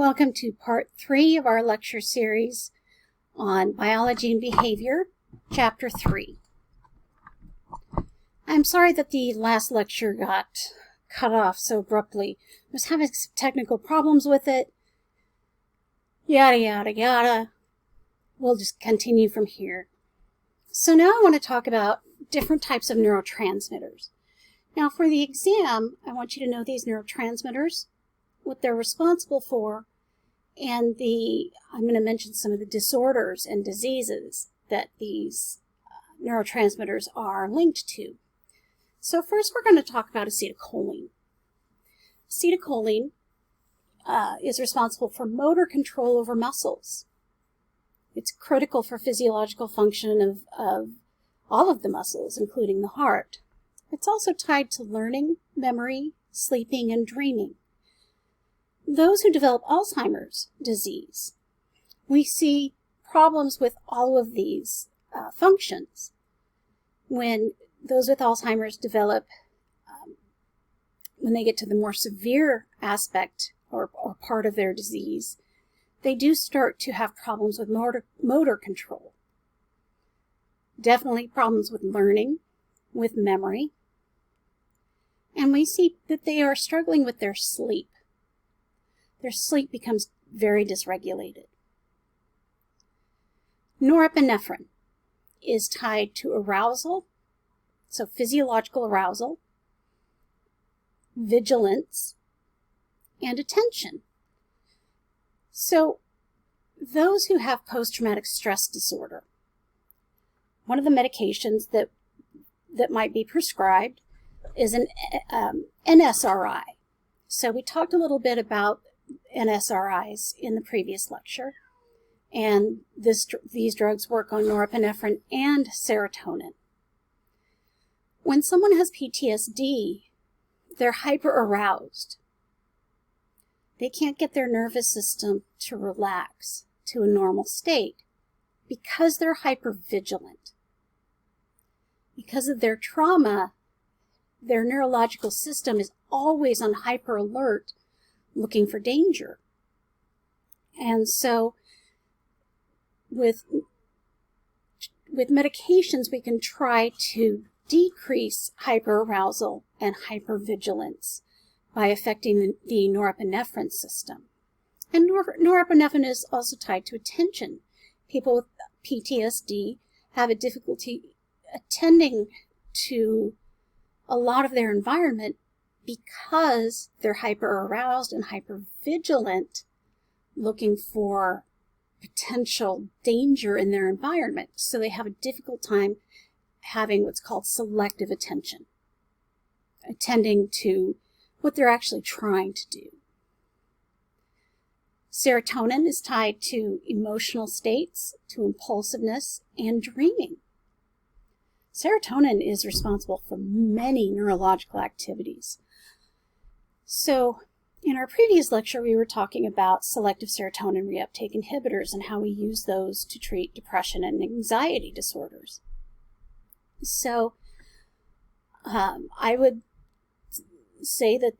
Welcome to part 3 of our lecture series on Biology and Behavior, Chapter 3. I'm sorry that the last lecture got cut off so abruptly. I was having some technical problems with it. Yada, yada, yada. We'll just continue from here. So now I want to talk about different types of neurotransmitters. Now for the exam, I want you to know these neurotransmitters, what they're responsible for, and I'm going to mention some of the disorders and diseases that these neurotransmitters are linked to. So first we're going to talk about acetylcholine. Acetylcholine is responsible for motor control over muscles. It's critical for physiological function of all of the muscles, including the heart. It's also tied to learning, memory, sleeping, and dreaming. Those who develop Alzheimer's disease, we see problems with all of these functions. When those with Alzheimer's develop, when they get to the more severe aspect or part of their disease, they do start to have problems with motor control. Definitely problems with learning, with memory. And we see that they are struggling with their sleep. Their sleep becomes very dysregulated. Norepinephrine is tied to arousal, so physiological arousal, vigilance, and attention. So those who have post-traumatic stress disorder, one of the medications that might be prescribed is an NSRI. So we talked a little bit about NSRIs in the previous lecture, and these drugs work on norepinephrine and serotonin. When someone has PTSD, they're hyper-aroused. They can't get their nervous system to relax to a normal state because they're hyper-vigilant. Because of their trauma, their neurological system is always on hyper-alert, looking for danger. And so with medications, we can try to decrease hyperarousal and hypervigilance by affecting the norepinephrine system. And norepinephrine is also tied to attention. People with PTSD have a difficulty attending to a lot of their environment because they're hyper-aroused and hyper-vigilant, looking for potential danger in their environment. So they have a difficult time having what's called selective attention, attending to what they're actually trying to do. Serotonin is tied to emotional states, to impulsiveness, and dreaming. Serotonin is responsible for many neurological activities. So in our previous lecture, we were talking about selective serotonin reuptake inhibitors and how we use those to treat depression and anxiety disorders. So I would say that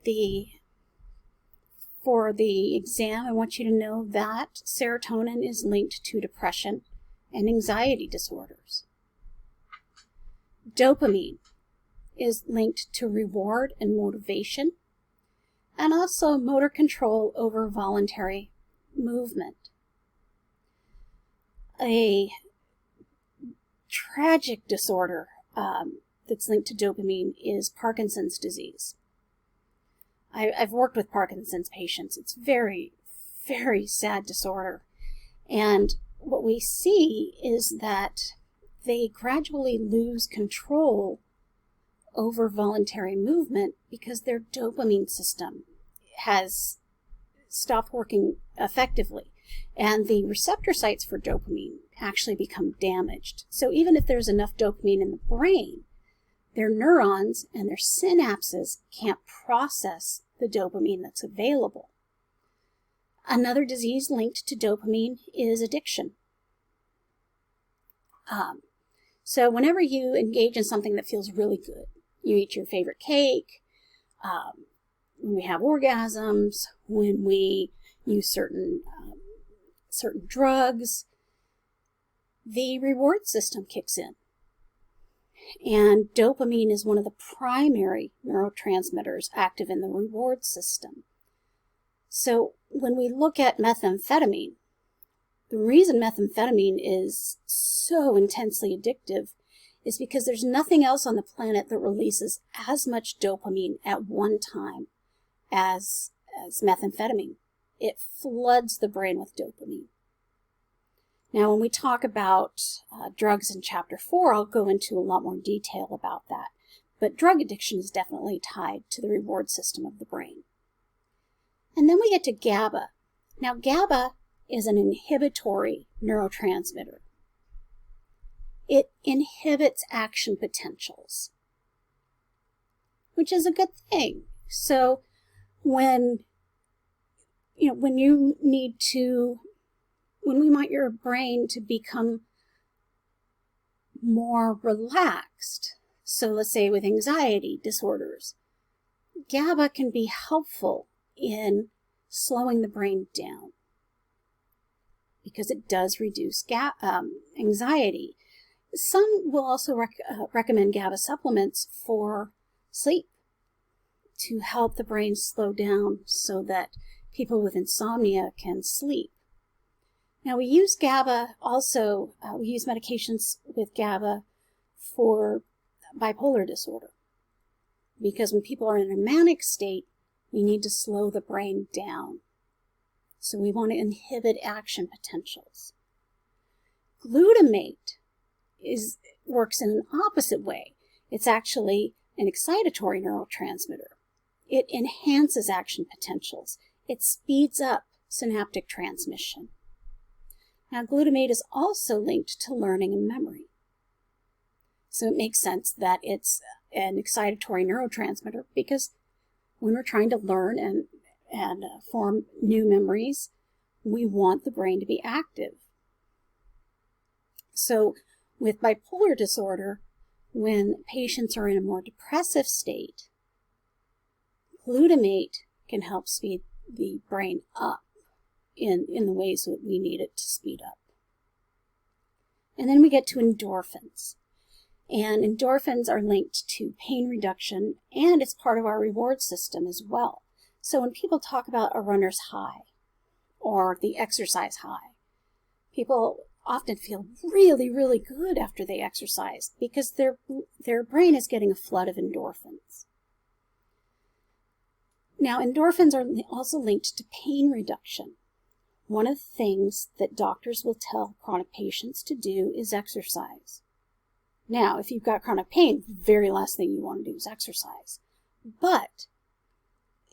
for the exam, I want you to know that serotonin is linked to depression and anxiety disorders. Dopamine is linked to reward and motivation, and also motor control over voluntary movement. A tragic disorder that's linked to dopamine is Parkinson's disease. I've worked with Parkinson's patients. It's very, very sad disorder. And what we see is that they gradually lose control over voluntary movement because their dopamine system has stopped working effectively. And the receptor sites for dopamine actually become damaged. So even if there's enough dopamine in the brain, their neurons and their synapses can't process the dopamine that's available. Another disease linked to dopamine is addiction. So whenever you engage in something that feels really good, you eat your favorite cake, when we have orgasms, when we use certain drugs, the reward system kicks in. And dopamine is one of the primary neurotransmitters active in the reward system. So when we look at methamphetamine, the reason methamphetamine is so intensely addictive is because there's nothing else on the planet that releases as much dopamine at one time as methamphetamine. It floods the brain with dopamine. Now, when we talk about drugs in Chapter 4, I'll go into a lot more detail about that. But drug addiction is definitely tied to the reward system of the brain. And then we get to GABA. Now, GABA is an inhibitory neurotransmitter. It inhibits action potentials, which is a good thing. So when we want your brain to become more relaxed, so let's say with anxiety disorders, GABA can be helpful in slowing the brain down because it does reduce anxiety. Some will also recommend GABA supplements for sleep to help the brain slow down so that people with insomnia can sleep. Now, we use GABA also, we use medications with GABA for bipolar disorder, because when people are in a manic state, we need to slow the brain down. So we want to inhibit action potentials. Glutamate works in an opposite way. It's actually an excitatory neurotransmitter. It enhances action potentials. It speeds up synaptic transmission. Now, glutamate is also linked to learning and memory. So it makes sense that it's an excitatory neurotransmitter, because when we're trying to learn and form new memories, we want the brain to be active. So with bipolar disorder, when patients are in a more depressive state, glutamate can help speed the brain up in the ways that we need it to speed up. And then we get to endorphins. And endorphins are linked to pain reduction, and it's part of our reward system as well. So when people talk about a runner's high or the exercise high, people often feel really, really good after they exercise because their brain is getting a flood of endorphins. Now, endorphins are also linked to pain reduction. One of the things that doctors will tell chronic patients to do is exercise. Now, if you've got chronic pain, the very last thing you want to do is exercise. But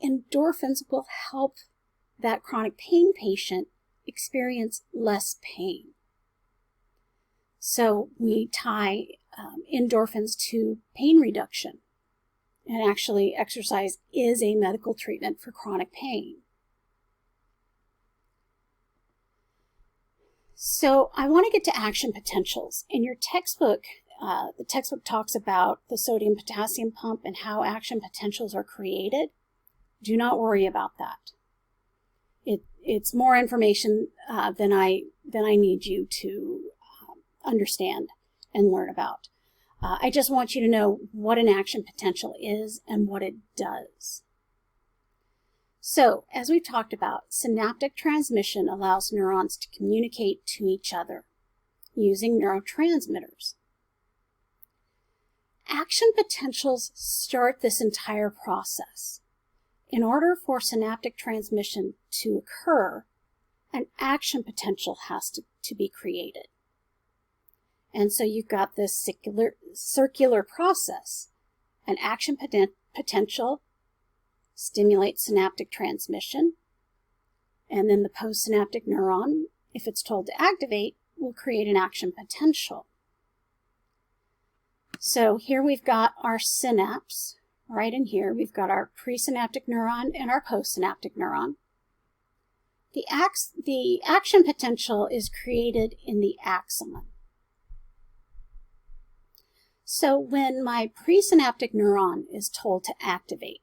endorphins will help that chronic pain patient experience less pain. So we tie endorphins to pain reduction. And actually, exercise is a medical treatment for chronic pain. So I want to get to action potentials. In your textbook, the textbook talks about the sodium-potassium pump and how action potentials are created. Do not worry about that. It's more information than I need you to understand and learn about. I just want you to know what an action potential is and what it does. So, as we've talked about, synaptic transmission allows neurons to communicate to each other using neurotransmitters. Action potentials start this entire process. In order for synaptic transmission to occur, an action potential has to be created. And so you've got this circular process. An action potential stimulates synaptic transmission, and then the postsynaptic neuron, if it's told to activate, will create an action potential. So here we've got our synapse. Right in here, we've got our presynaptic neuron and our postsynaptic neuron. The action potential is created in the axon. So when my presynaptic neuron is told to activate,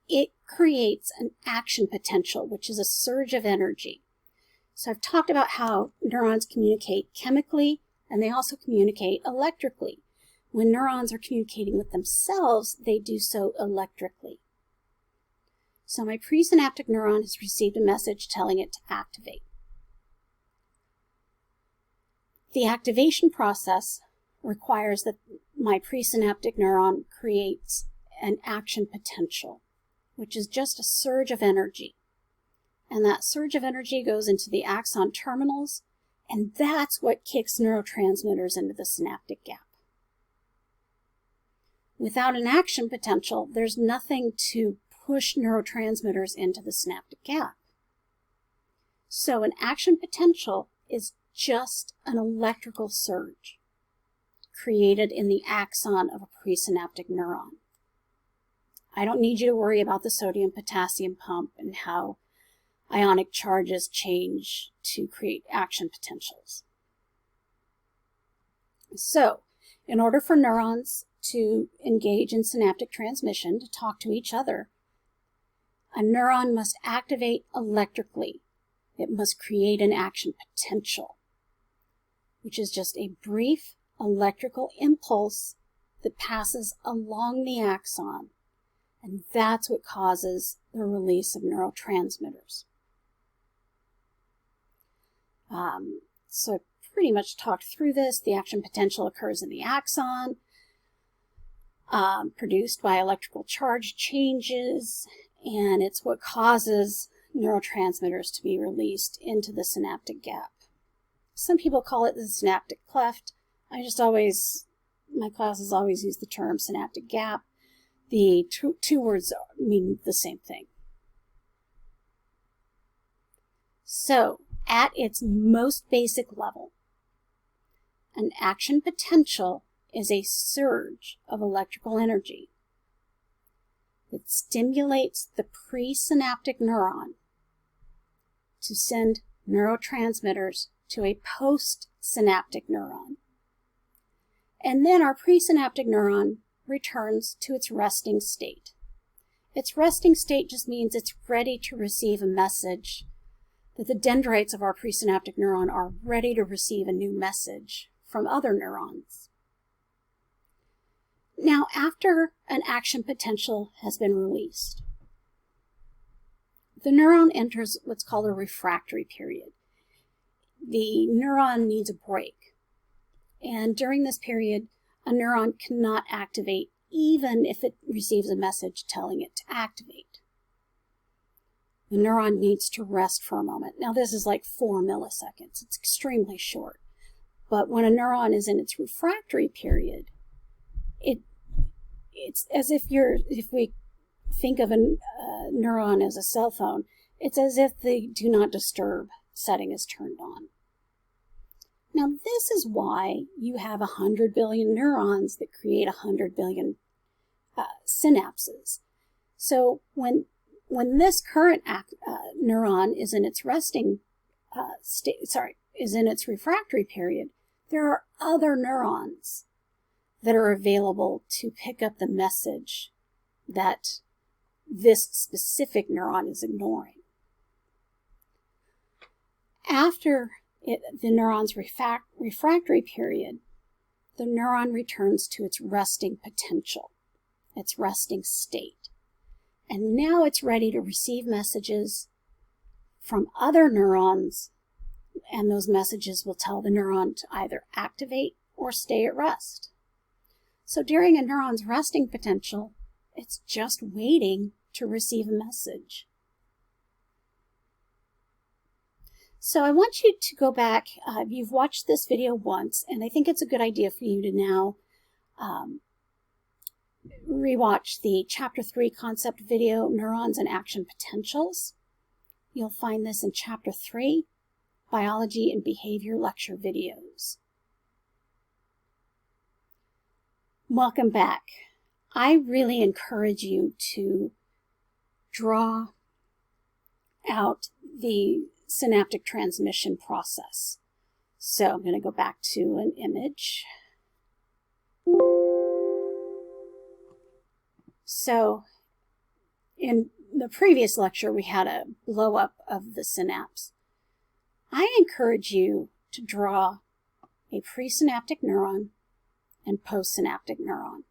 it creates an action potential, which is a surge of energy. So I've talked about how neurons communicate chemically, and they also communicate electrically. When neurons are communicating with themselves, they do so electrically. So my presynaptic neuron has received a message telling it to activate. The activation process requires that my presynaptic neuron creates an action potential, which is just a surge of energy. And that surge of energy goes into the axon terminals, and that's what kicks neurotransmitters into the synaptic gap. Without an action potential, there's nothing to push neurotransmitters into the synaptic gap. So an action potential is just an electrical surge created in the axon of a presynaptic neuron. I don't need you to worry about the sodium-potassium pump and how ionic charges change to create action potentials. So, in order for neurons to engage in synaptic transmission, to talk to each other, a neuron must activate electrically. It must create an action potential, which is just a brief electrical impulse that passes along the axon, and that's what causes the release of neurotransmitters. So I pretty much talked through this. The action potential occurs in the axon, produced by electrical charge changes, and it's what causes neurotransmitters to be released into the synaptic gap. Some people call it the synaptic cleft. My classes always use the term synaptic gap. The two words mean the same thing. So, at its most basic level, an action potential is a surge of electrical energy that stimulates the presynaptic neuron to send neurotransmitters to a postsynaptic neuron. And then our presynaptic neuron returns to its resting state. Its resting state just means it's ready to receive a message, that the dendrites of our presynaptic neuron are ready to receive a new message from other neurons. Now, after an action potential has been released, the neuron enters what's called a refractory period. The neuron needs a break. And during this period, a neuron cannot activate even if it receives a message telling it to activate. The neuron needs to rest for a moment. Now, this is like 4 milliseconds. It's extremely short. But when a neuron is in its refractory period, it's as if we think of a neuron as a cell phone, it's as if the do not disturb setting is turned on. Now, this is why you have 100 billion neurons that create 100 billion synapses. So when this current neuron is in its resting is in its refractory period, there are other neurons that are available to pick up the message that this specific neuron is ignoring. After the neuron's refractory period, the neuron returns to its resting potential, its resting state. And now it's ready to receive messages from other neurons, and those messages will tell the neuron to either activate or stay at rest. So during a neuron's resting potential, it's just waiting to receive a message. So I want you to go back. You've watched this video once, and I think it's a good idea for you to now rewatch the Chapter 3 concept video, Neurons and Action Potentials. You'll find this in Chapter 3, Biology and Behavior lecture videos. Welcome back. I really encourage you to draw out the synaptic transmission process. So I'm going to go back to an image. So in the previous lecture, we had a blow up of the synapse. I encourage you to draw a presynaptic neuron and postsynaptic neuron.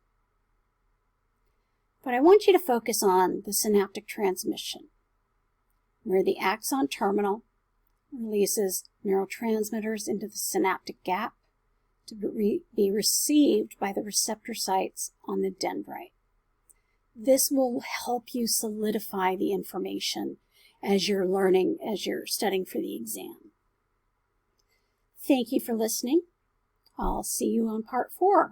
But I want you to focus on the synaptic transmission, where the axon terminal releases neurotransmitters into the synaptic gap to be received by the receptor sites on the dendrite. This will help you solidify the information as you're learning, as you're studying for the exam. Thank you for listening. I'll see you on part 4,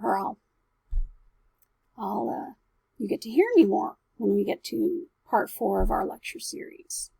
or you get to hear me more when we get to part 4 of our lecture series.